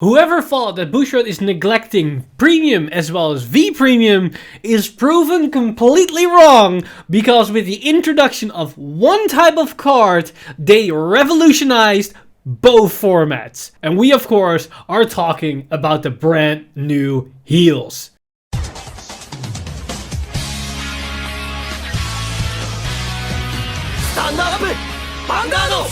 Whoever thought that Bushiroad is neglecting Premium as well as V Premium is proven completely wrong, because with the introduction of one type of card, they revolutionized both formats. And we of course are talking about the brand new heals. Stand up, Vanguard!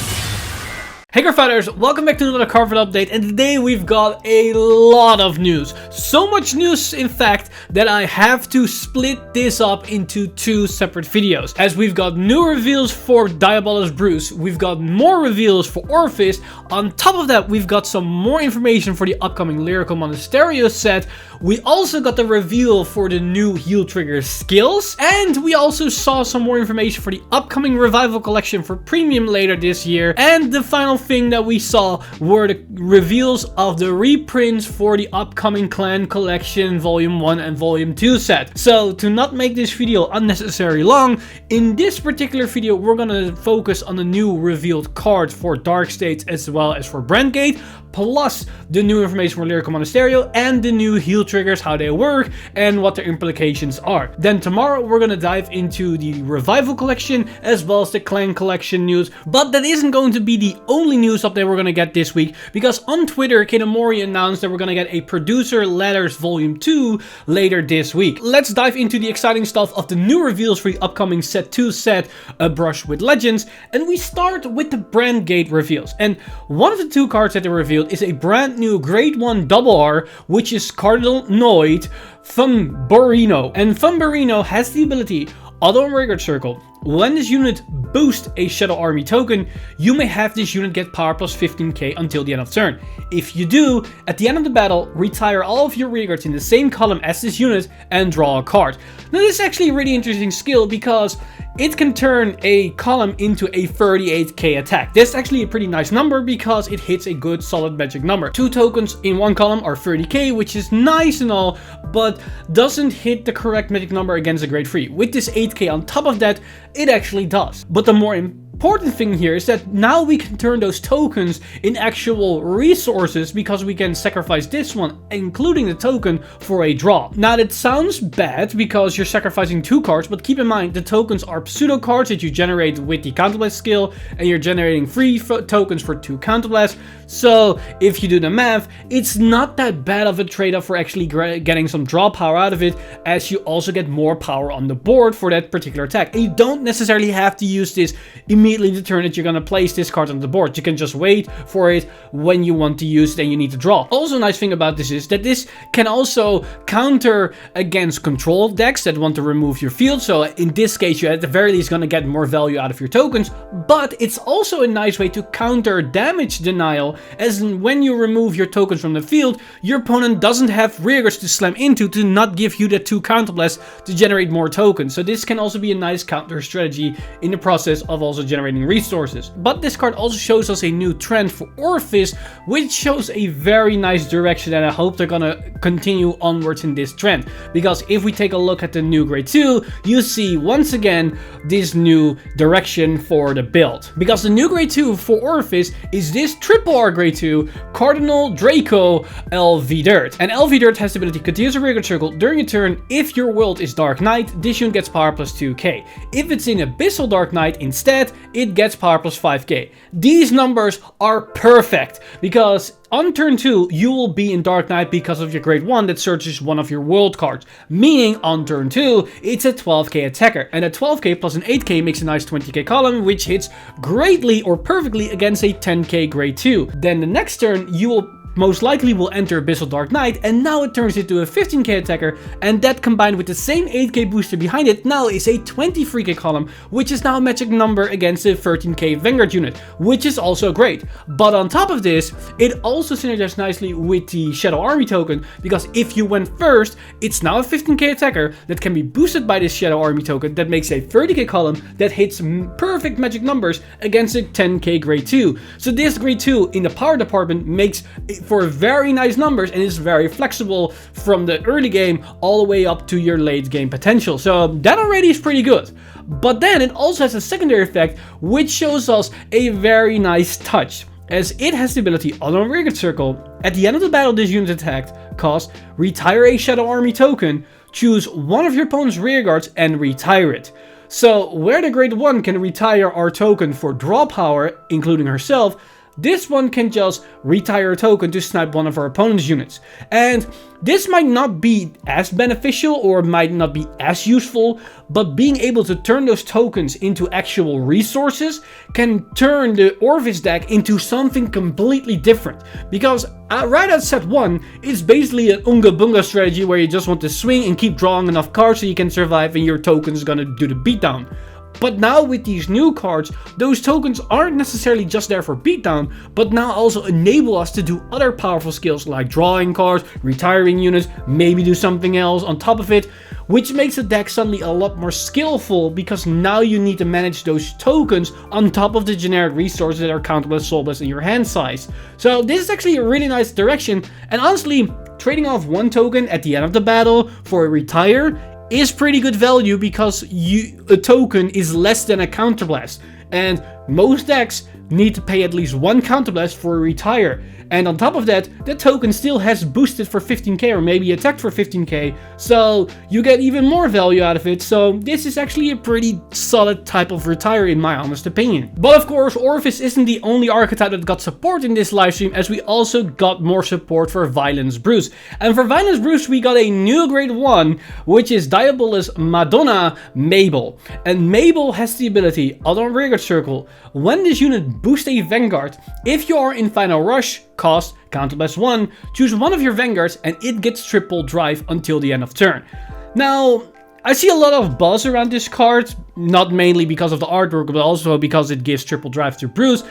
Hey Cardfighters, welcome back to another Cardfight update, and today we've got a lot of news. So much news, in fact, that I have to split this up into two separate videos. As we've got new reveals for Orfist Bruce, we've got more reveals for Orfist. On top of that, we've got some more information for the upcoming Lyrical Monasterio set. We also got the reveal for the new heal trigger skills, and we also saw some more information for the upcoming Revival collection for Premium later this year. And the final thing that we saw were the reveals of the reprints for the upcoming Clan Collection Volume 1 and Volume 2 set. So to not make this video unnecessarily long, in this particular video we're gonna focus on the new revealed cards for Dark States as well as for Brandgate, plus the new information for Lyrical Monasterio and the new heal triggers, how they work and what their implications are. Then tomorrow we're gonna dive into the Revival collection as well as the Clan Collection news, but that isn't going to be the only news update we're gonna get this week, because on Twitter Kinemori announced that we're gonna get a Producer Letters Volume 2 later this week. Let's dive into the exciting stuff of the new reveals for the upcoming Set 2 set, A Brush with Legends, and we start with the Brandgate reveals. And one of the two cards that they revealed is a brand new Grade 1 RR, which is Cardinal Noid Thumbarino. And Thumbarino has the ability, although in Vanguard Circle, when this unit boosts a Shadow Army token, you may have this unit get power plus 15k until the end of turn. If you do, at the end of the battle, retire all of your rearguards in the same column as this unit and draw a card. Now this is actually a really interesting skill because it can turn a column into a 38k attack. That's actually a pretty nice number because it hits a good solid magic number. 2 tokens in one column are 30k, which is nice and all, but doesn't hit the correct magic number against a grade 3. With this 8k on top of that, it actually does. But the more important thing here is that now we can turn those tokens in actual resources, because we can sacrifice this one, including the token, for a draw. Now that sounds bad because you're sacrificing 2 cards, but keep in mind the tokens are pseudo cards that you generate with the counterblast skill, and you're generating 3 tokens for 2 counterblast. So if you do the math, it's not that bad of a trade-off for actually getting some draw power out of it, as you also get more power on the board for that particular attack. And you don't necessarily have to use this immediately the turn that you're gonna place this card on the board. You can just wait for it when you want to use it and you need to draw. Also, a nice thing about this is that this can also counter against control decks that want to remove your field. So in this case, you're at the very least gonna get more value out of your tokens, but it's also a nice way to counter damage denial, as in when you remove your tokens from the field, your opponent doesn't have rearguards to slam into to not give you that 2 counterblasts to generate more tokens. So this can also be a nice counter strategy in the process of also generating resources. But this card also shows us a new trend for Orfist, which shows a very nice direction, and I hope they're gonna continue onwards in this trend. Because if we take a look at the new Grade 2, you see once again this new direction for the build. Because the new Grade 2 for Orfist is this triple R Grade 2 Cardinal Draco LV Dirt. And LV Dirt has the ability to continuous a Vanguard Circle during a turn. If your world is Dark Knight, this unit gets power plus 2k. If it's in Abyssal Dark Knight instead, it gets power plus 5k. These numbers are perfect because on turn 2, you will be in Dark Knight because of your Grade 1 that searches one of your world cards. Meaning on turn 2, it's a 12k attacker. And a 12k plus an 8k makes a nice 20k column, which hits greatly or perfectly against a 10k Grade 2. Then the next turn, you will most likely will enter Abyssal Dark Knight, and now it turns into a 15k attacker, and that combined with the same 8k booster behind it now is a 23k column, which is now a magic number against a 13k Vanguard unit, which is also great. But on top of this, it also synergizes nicely with the Shadow Army token, because if you went first, it's now a 15k attacker that can be boosted by this Shadow Army token that makes a 30k column that hits perfect magic numbers against a 10k Grade 2. So this Grade 2 in the power department makes for very nice numbers and is very flexible from the early game all the way up to your late game potential. So that already is pretty good. But then it also has a secondary effect which shows us a very nice touch. as it has the ability Auto Rearguard Circle. At the end of the battle this unit attacked cost, retire a Shadow Army token, choose one of your opponent's rearguards and retire it. So where the Great One can retire our token for draw power, including herself, this one can just retire a token to snipe one of our opponent's units. And this might not be as beneficial or might not be as useful, but being able to turn those tokens into actual resources can turn the Orfist deck into something completely different. Because right at set 1, it's basically an Unga Bunga strategy where you just want to swing and keep drawing enough cards so you can survive and your token is gonna do the beatdown. But now with these new cards, those tokens aren't necessarily just there for beatdown, but now also enable us to do other powerful skills like drawing cards, retiring units, maybe do something else on top of it, which makes the deck suddenly a lot more skillful because now you need to manage those tokens on top of the generic resources that are countable as soul-blast in your hand size. So this is actually a really nice direction, and honestly, trading off one token at the end of the battle for a retire is pretty good value because a token is less than a counterblast, and most decks need to pay at least one counterblast for a retire. And on top of that, the token still has boosted for 15k or maybe attacked for 15k, so you get even more value out of it. So this is actually a pretty solid type of retire in my honest opinion. But of course, Orfist isn't the only archetype that got support in this livestream, as we also got more support for Violence Bruce. And for Violence Bruce, we got a new grade 1, which is Diabolus Madonna Mabel. And Mabel has the ability, Auto Rearguard Circle. When this unit boosts a Vanguard, if you are in Final Rush, cost, counterblast 1, choose one of your Vanguards and it gets triple drive until the end of turn. Now, I see a lot of buzz around this card, not mainly because of the artwork, but also because it gives triple drive to Bruce.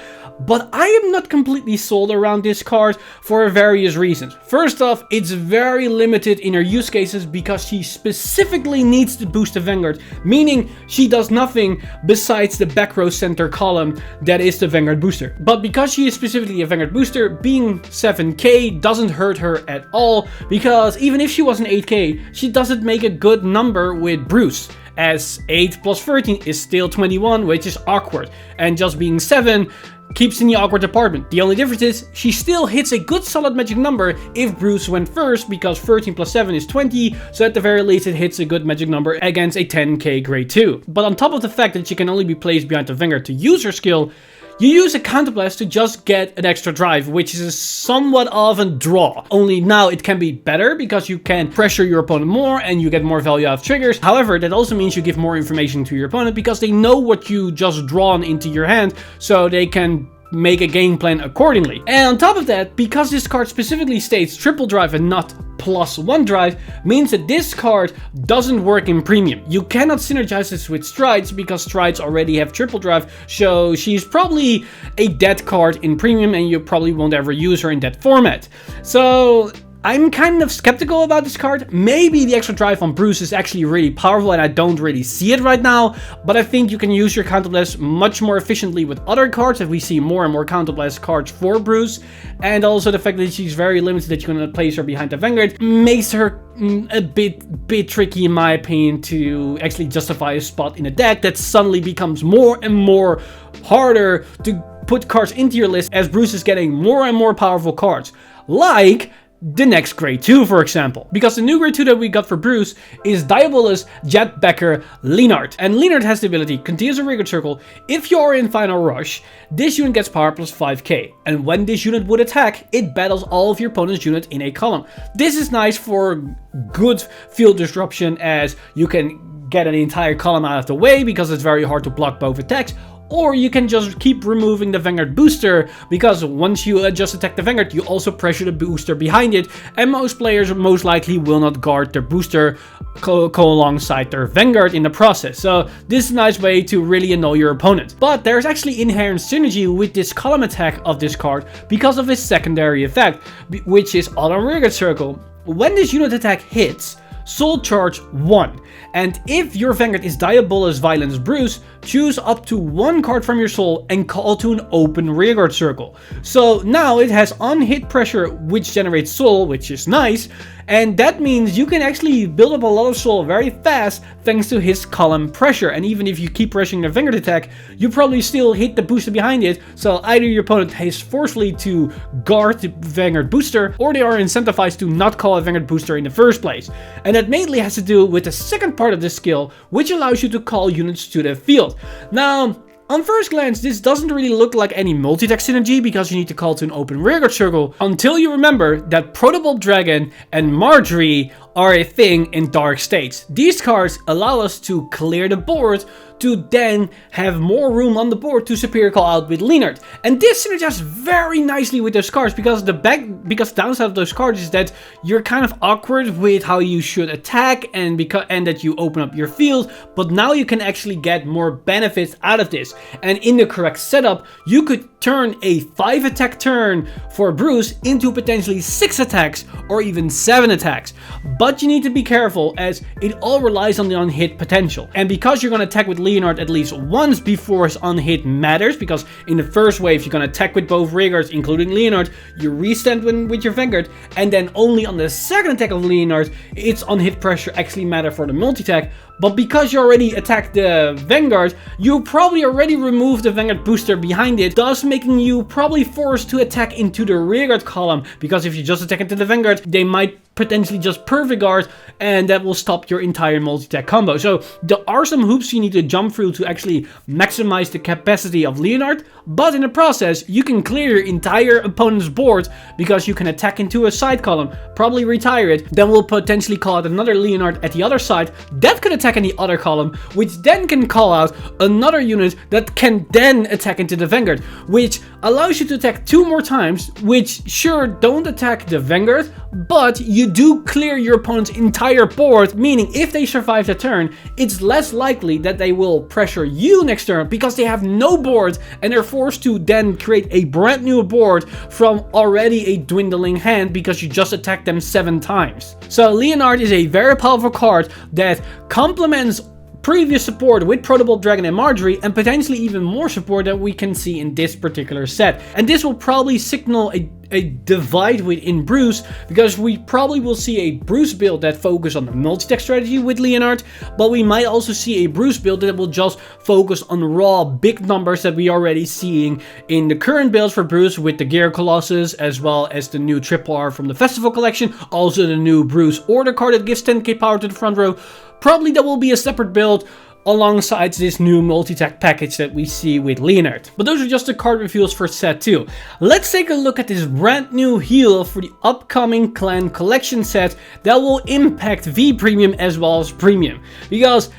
But I am not completely sold around this card for various reasons. First off, it's very limited in her use cases because she specifically needs to boost the Vanguard, meaning she does nothing besides the back row center column that is the Vanguard booster. But because she is specifically a Vanguard booster, being 7k doesn't hurt her at all, because even if she was an 8k, she doesn't make a good number with Bruce, as 8 plus 13 is still 21, which is awkward, and just being 7 keeps in the awkward department. The only difference is she still hits a good solid magic number if Bruce went first, because 13 plus 7 is 20, so at the very least it hits a good magic number against a 10k grade 2. But on top of the fact that she can only be placed behind the Vanguard to use her skill, you use a counterblast to just get an extra drive, which is somewhat of a draw. Only now it can be better because you can pressure your opponent more and you get more value out of triggers. However, that also means you give more information to your opponent because they know what you just drawn into your hand, so they can make a game plan accordingly. And on top of that, because this card specifically states triple drive and not +1 drive, means that this card doesn't work in premium. You cannot synergize this with Strides because Strides already have triple drive, so she's probably a dead card in premium and you probably won't ever use her in that format. So I'm kind of skeptical about this card. Maybe the extra drive on Bruce is actually really powerful and I don't really see it right now, but I think you can use your counterblast much more efficiently with other cards if we see more and more counterblast cards for Bruce. And also the fact that she's very limited, that you can place her behind the Vanguard, makes her a bit tricky in my opinion to actually justify a spot in a deck that suddenly becomes more and more harder to put cards into your list as Bruce is getting more and more powerful cards. Like the next grade 2, for example. Because the new grade 2 that we got for Bruce is Diabolus Jetbacker Leonard. And Leonard has the ability, continues a Rearguard Circle. If you are in Final Rush, this unit gets power plus 5k. And when this unit would attack, it battles all of your opponent's units in a column. This is nice for good field disruption, as you can get an entire column out of the way because it's very hard to block both attacks. Or you can just keep removing the Vanguard booster, because once you just attack the Vanguard, you also pressure the booster behind it, and most players most likely will not guard their booster alongside their Vanguard in the process. So this is a nice way to really annoy your opponent. But there's actually inherent synergy with this column attack of this card because of its secondary effect, which is Auto Rearguard Circle. When this unit attack hits, Soul Charge 1. And if your Vanguard is Diabolus Violence Bruce, choose up to 1 card from your soul and call to an open rearguard circle. So now it has on-hit pressure, which generates soul, which is nice. And that means you can actually build up a lot of soul very fast thanks to his column pressure. And even if you keep pressuring the Vanguard attack, you probably still hit the booster behind it. So either your opponent is forcefully to guard the Vanguard booster, or they are incentivized to not call a Vanguard booster in the first place. And that mainly has to do with the second part of the skill, which allows you to call units to the field. Now, on first glance, this doesn't really look like any multi-tech synergy because you need to call to an open rearguard circle until you remember that Protobulb Dragon and Marjorie are a thing in Dark States. These cards allow us to clear the board to then have more room on the board to superior call out with Leonard. And this synergizes very nicely with those cards because the downside of those cards is that you're kind of awkward with how you should attack and that you open up your field, but now you can actually get more benefits out of this. And in the correct setup, you could turn a 5 attack turn for Bruce into potentially 6 attacks or even 7 attacks. But you need to be careful as it all relies on the on-hit potential. And because you're going to attack with Leonard at least once before his on-hit matters, because in the first wave you're going to attack with both rearguards including Leonard, you restand with your Vanguard, and then only on the second attack of Leonard its on-hit pressure actually matter for the multi-attack. But because you already attacked the Vanguard, you probably already removed the Vanguard booster behind it, thus making you probably forced to attack into the rearguard column, because if you just attack into the Vanguard, they might potentially just perfect guard, and that will stop your entire multi-attack combo. So there are some hoops you need to jump through to actually maximize the capacity of Leonard, but in the process, you can clear your entire opponent's board because you can attack into a side column, probably retire it, then we'll potentially call out another Leonard at the other side that could attack in the other column, which then can call out another unit that can then attack into the Vanguard, which allows you to attack 2 more times, which sure don't attack the Vanguard, but you do clear your opponent's entire board, meaning if they survive the turn, it's less likely that they will pressure you next turn because they have no board and they're forced to then create a brand new board from already a dwindling hand because you just attacked them 7 times. So Leonard is a very powerful card that complements previous support with Protobulb Dragon and Marjorie, and potentially even more support that we can see in this particular set. And this will probably signal a divide within Bruce, because we probably will see a Bruce build that focus on the multi-tech strategy with Leonard, but we might also see a Bruce build that will just focus on raw big numbers that we are already seeing in the current builds for Bruce with the Gear Colossus, as well as the new Triple R from the Festival Collection, also the new Bruce Order card that gives 10k power to the front row. Probably there will be a separate build alongside this new multi-tech package that we see with Leonard. But those are just the card reveals for set 2. Let's take a look at this brand new heal for the upcoming Clan Collection set that will impact V Premium as well as Premium. Because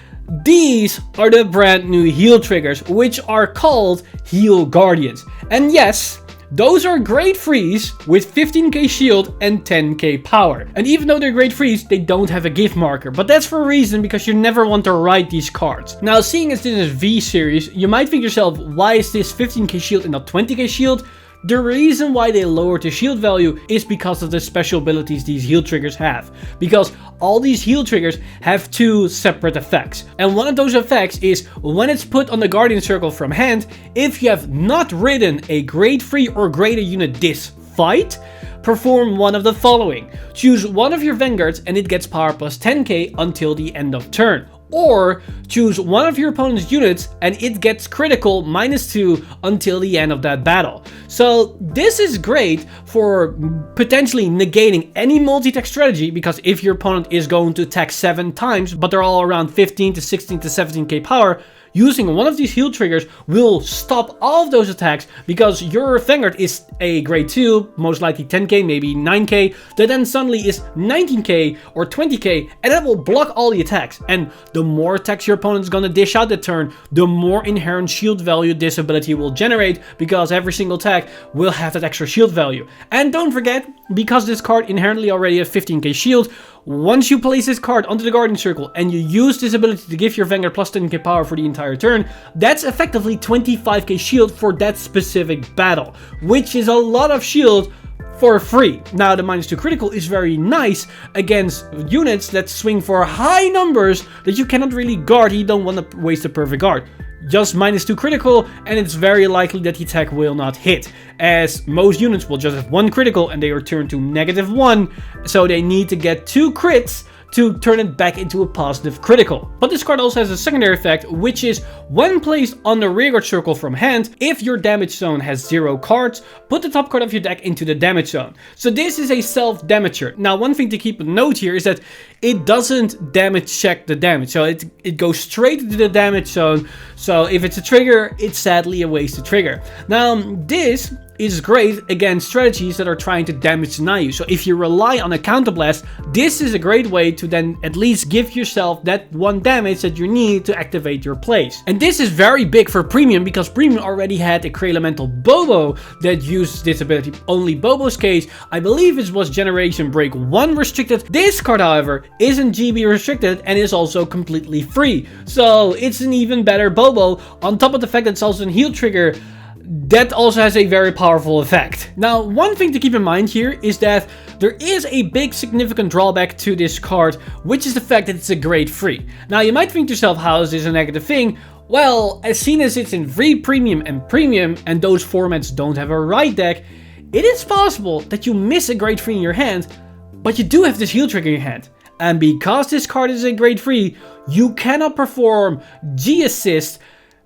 these are the brand new heal triggers, which are called Heal Guardians. And yes, those are grade 3s with 15k shield and 10k power. And even though they're grade 3s, they don't have a gift marker. But that's for a reason, because you never want to write these cards. Now, seeing as this is V series, you might think yourself, why is this 15k shield and not 20k shield? The reason why they lowered the shield value is because of the special abilities these heal triggers have. Because all these heal triggers have 2 separate effects. And one of those effects is when it's put on the Guardian Circle from hand, if you have not ridden a grade 3 or greater unit this fight, perform one of the following. Choose one of your Vanguards and it gets power plus 10k until the end of turn. Or choose one of your opponent's units and it gets critical -2 until the end of that battle. So this is great for potentially negating any multi-tech strategy, because if your opponent is going to attack 7 times but they're all around 15 to 16 to 17k power, using one of these heal triggers will stop all of those attacks, because your Vanguard is a grade 2, most likely 10k, maybe 9k, that then suddenly is 19k or 20k, and that will block all the attacks. And the more attacks your opponent's gonna dish out that turn, the more inherent shield value this ability will generate, because every single attack will have that extra shield value. And don't forget, because this card inherently already has 15k shield, once you place this card onto the Guardian Circle and you use this ability to give your Vanguard plus 10k power for the entire turn, that's effectively 25k shield for that specific battle, which is a lot of shield for free. Now the -2 critical is very nice against units that swing for high numbers that you cannot really guard. You don't want to waste a perfect guard. Just -2 critical, and it's very likely that the attack will not hit, as most units will just have 1 critical and they return to -1, so they need to get 2 crits to turn it back into a positive critical. But this card also has a secondary effect, which is when placed on the rearguard circle from hand, if your damage zone has 0 cards, put the top card of your deck into the damage zone. So this is a self-damager. Now one thing to keep a note here is that it doesn't damage check the damage, so it goes straight into the damage zone. So if it's a trigger, it's sadly a wasted trigger. Now this is great against strategies that are trying to damage deny you. So if you rely on a counterblast, this is a great way to then at least give yourself that 1 damage that you need to activate your plays. And this is very big for Premium, because Premium already had a Cray Elemental Bobo that used this ability. Only Bobo's case, I believe it was Generation Break 1 restricted. This card, however, isn't GB restricted and is also completely free. So it's an even better Bobo, on top of the fact that it's also a heal trigger. That also has a very powerful effect. Now, one thing to keep in mind here is that there is a big significant drawback to this card, which is the fact that it's a grade free. Now, you might think to yourself, how is this a negative thing? Well, as seen as it's in free, premium, and those formats don't have a right deck, it is possible that you miss a grade free in your hand, but you do have this heal trigger in your hand. And because this card is a grade free, you cannot perform G-Assist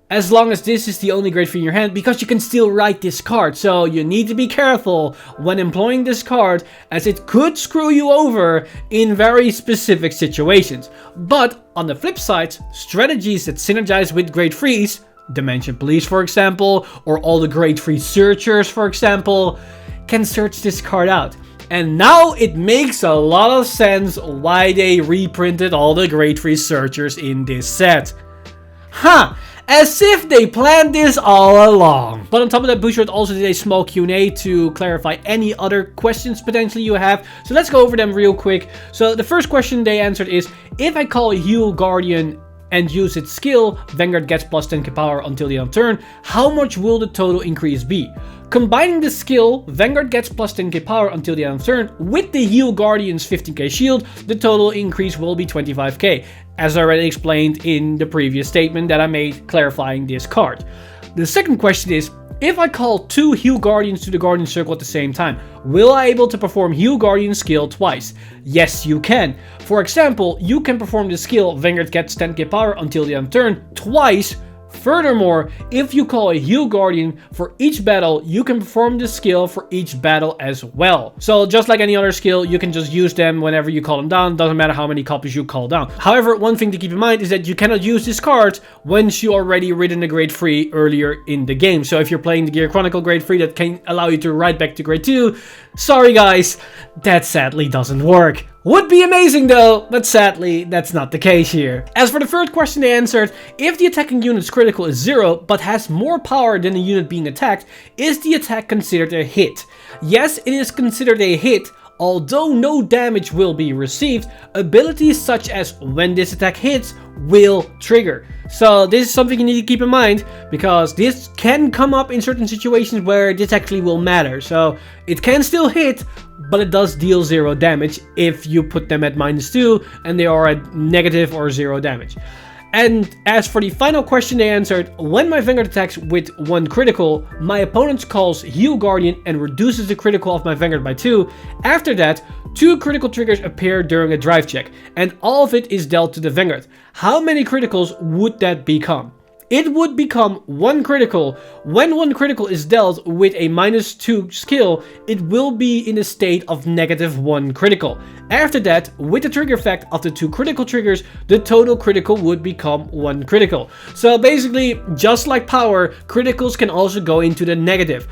as long as this is the only grade free in your hand, because you can still write this card. So you need to be careful when employing this card, as it could screw you over in very specific situations. But on the flip side, strategies that synergize with grade frees, Dimension Police for example, or all the grade free searchers for example, can search this card out. And now it makes a lot of sense why they reprinted all the grade free searchers in this set. Huh! As if they planned this all along. But on top of that, Bouchard also did a small Q&A to clarify any other questions potentially you have. So let's go over them real quick. So the first question they answered is, if I call a Heal Guardian and use its skill, Vanguard gets plus 10k power until the end of turn, how much will the total increase be? Combining the skill, Vanguard gets plus 10k power until the end of turn, with the Heal Guardian's 15k shield, the total increase will be 25k, as I already explained in the previous statement that I made clarifying this card. The second question is, if I call 2 Heal Guardians to the Guardian Circle at the same time, will I be able to perform Heal Guardian skill twice? Yes, you can. For example, you can perform the skill Vanguard gets 10k power until the end of turn twice. Furthermore, if you call a Heal Guardian for each battle, you can perform the skill for each battle as well. So just like any other skill, you can just use them whenever you call them down, doesn't matter how many copies you call down. However, one thing to keep in mind is that you cannot use this card once you already ridden a grade 3 earlier in the game. So if you're playing the Gear Chronicle grade 3 that can allow you to ride back to grade 2, sorry guys, that sadly doesn't work. Would be amazing though, but sadly, that's not the case here. As for the third question they answered, if the attacking unit's critical is 0, but has more power than the unit being attacked, is the attack considered a hit? Yes, it is considered a hit, although no damage will be received. Abilities such as when this attack hits will trigger. So this is something you need to keep in mind, because this can come up in certain situations where this actually will matter. So it can still hit, but it does deal 0 damage if you put them at -2 and they are at negative or 0 damage. And as for the final question they answered, when my Vanguard attacks with 1 critical, my opponent calls Heal Guardian and reduces the critical of my Vanguard by 2. After that, 2 critical triggers appear during a drive check, and all of it is dealt to the Vanguard. How many criticals would that become? It would become 1 critical. When 1 critical is dealt with a -2 skill, it will be in a state of -1 critical. After that, with the trigger effect of the 2 critical triggers, the total critical would become 1 critical. So basically, just like power, criticals can also go into the negative.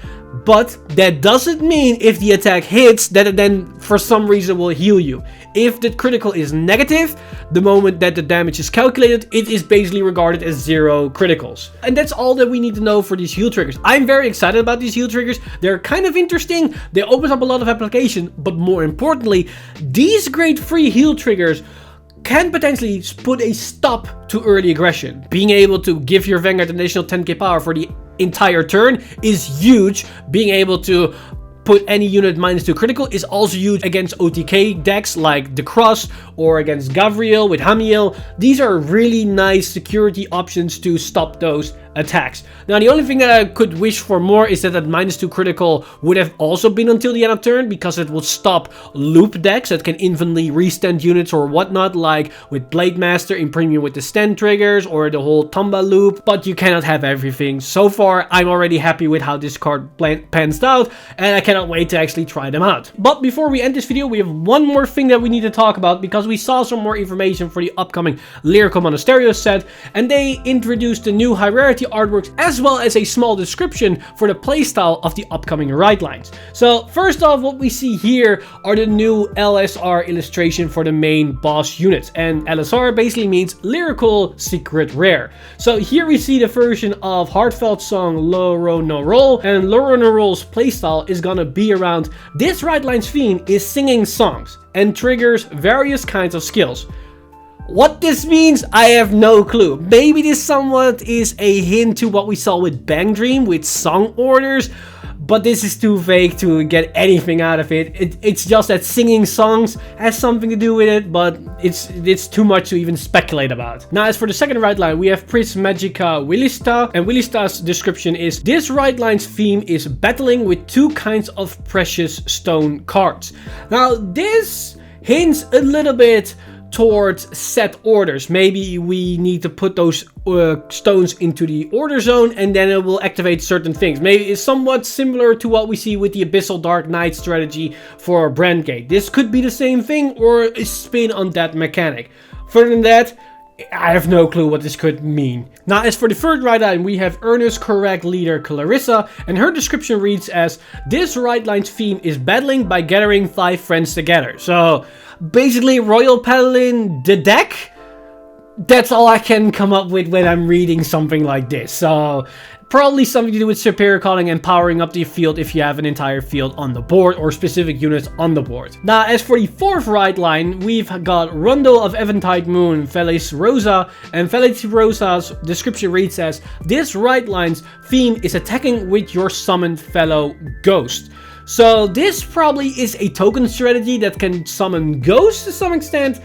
But that doesn't mean if the attack hits that it then for some reason will heal you. If the critical is negative, the moment that the damage is calculated, it is basically regarded as 0 criticals. And that's all that we need to know for these heal triggers. I'm very excited about these heal triggers. They're kind of interesting. They open up a lot of application, but more importantly, these grade 3 heal triggers can potentially put a stop to early aggression. Being able to give your Vanguard an additional 10k power for the entire turn is huge. Being able to put any unit -2 critical is also used against OTK decks like the Cross or against Gavriel with Hamiel. These are really nice security options to stop those attacks. Now, the only thing that I could wish for more is that -2 critical would have also been until the end of turn, because it will stop loop decks that can infinitely restand units or whatnot, like with Blade Master in premium with the stand triggers or the whole Tomba loop, but you cannot have everything. So far, I'm already happy with how this card pans out, and I cannot wait to actually try them out. But before we end this video, we have one more thing that we need to talk about, because we saw some more information for the upcoming Lyrical Monasterio set, and they introduced the new high rarity artworks as well as a small description for the playstyle of the upcoming ride lines. So first off, what we see here are the new LSR illustration for the main boss units, and LSR basically means Lyrical Secret Rare. So here we see the version of Heartfelt Song Loro No Roll, and Loro No Roll's playstyle is gonna be around this ride line's theme is singing songs and triggers various kinds of skills. What this means, I have no clue. Maybe this somewhat is a hint to what we saw with Bang Dream with song orders, but this is too vague to get anything out of it. It's just that singing songs has something to do with it, but it's too much to even speculate about. Now, as for the second ride line, we have Prismagica Willista, and Willista's description is, this ride line's theme is battling with 2 kinds of precious stone cards. Now, this hints a little bit towards set orders. Maybe we need to put those stones into the order zone and then it will activate certain things. Maybe it's somewhat similar to what we see with the Abyssal Dark Knight strategy for Brandgate. This could be the same thing or a spin on that mechanic. Further than that, I have no clue what this could mean. Now, as for the third ride line, we have Ernest Correct leader Clarissa, and her description reads as, this ride line's theme is battling by gathering 5 friends together. So basically Royal Paladin the deck. That's all I can come up with when I'm reading something like this. So probably something to do with superior calling and powering up the field if you have an entire field on the board or specific units on the board. Now, as for the fourth ride line, we've got Rondo of Eventide Moon, Felice Rosa, and Felice Rosa's description reads as, this ride line's theme is attacking with your summoned fellow ghost. So this probably is a token strategy that can summon ghosts to some extent,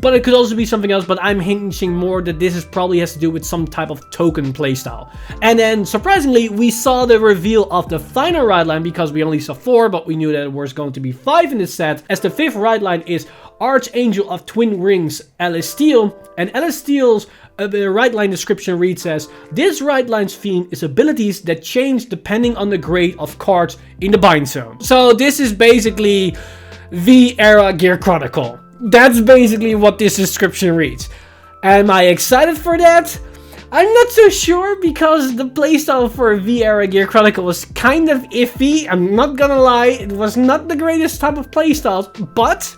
but it could also be something else, but I'm hinting more that this is probably has to do with some type of token playstyle. And then, surprisingly, we saw the reveal of the final ride line, because we only saw 4, but we knew that there was going to be 5 in this set, as the 5th ride line is Archangel of Twin Rings, Celestial, and Celestial's ride line description reads as, this ride line's theme is abilities that change depending on the grade of cards in the bind zone. So this is basically V-Era Gear Chronicle. That's basically what this description reads. Am I excited for that? I'm not so sure, because the playstyle for V-Era Gear Chronicle was kind of iffy. I'm not gonna lie, it was not the greatest type of playstyles, but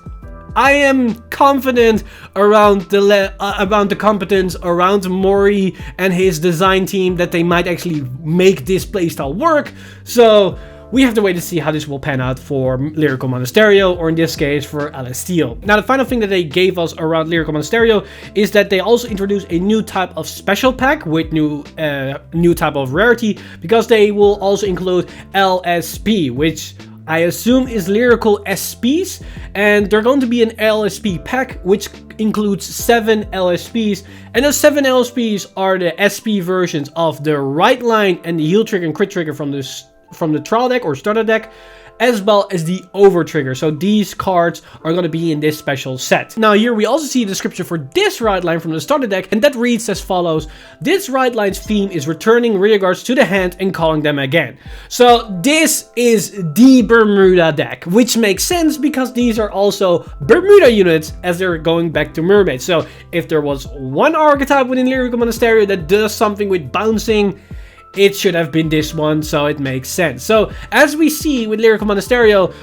I am confident around the competence around Mori and his design team that they might actually make this playstyle work. So we have to wait to see how this will pan out for Lyrical Monasterio, or in this case for Celestial. Now, the final thing that they gave us around Lyrical Monasterio is that they also introduced a new type of special pack with new type of rarity, because they will also include LSP, which I assume is Lyrical SPs, and they're going to be an LSP pack which includes 7 LSPs, and those 7 LSPs are the SP versions of the right line and the heal trigger and crit trigger from the trial deck or starter deck, as well as the over trigger. So these cards are going to be in this special set. Now here we also see a description for this ride line from the starter deck, and that reads as follows: this ride line's theme is returning rear guards to the hand and calling them again. So this is the Bermuda deck, which makes sense because these are also Bermuda units as they're going back to mermaids. So if there was one archetype within Lyrical Monasterio that does something with bouncing, it should have been this one, so it makes sense. So as we see with Lyrical Monasterio,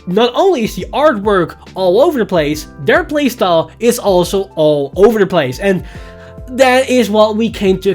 not only is the artwork all over the place, their playstyle is also all over the place. And that is what we came to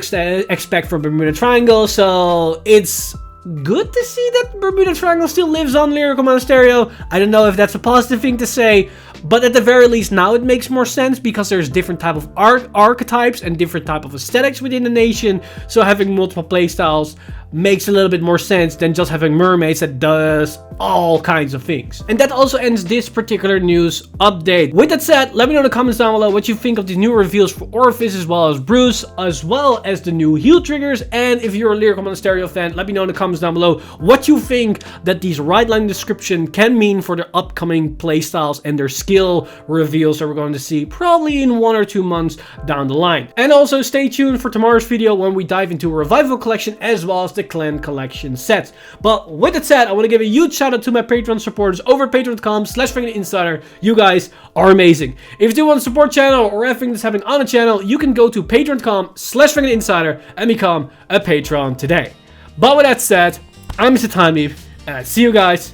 expect from Bermuda Triangle, so it's good to see that Bermuda Triangle still lives on Lyrical Monasterio. I don't know if that's a positive thing to say, but at the very least now it makes more sense because there's different type of archetypes and different type of aesthetics within the nation, so having multiple playstyles makes a little bit more sense than just having mermaids that does all kinds of things. And that also ends this particular news update. With that said, let me know in the comments down below what you think of these new reveals for Orfist as well as Bruce, as well as the new heal triggers. And if you're a Lyrical Monasterio fan, let me know in the comments down below what you think that these right line description can mean for their upcoming playstyles and their skill reveals that we're going to see probably in 1 or 2 months down the line. And also stay tuned for tomorrow's video when we dive into a revival collection as well as the clan collection sets. But with that said, I want to give a huge shout out to my Patreon supporters over at patreon.com/VanguardInsider. You guys are amazing. If you do want to support the channel or everything that's happening on the channel, you can go to patreon.com/VanguardInsider and become a patron today. But with that said, I'm Mr. Timeleaf, and I see you guys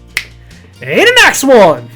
in the next one.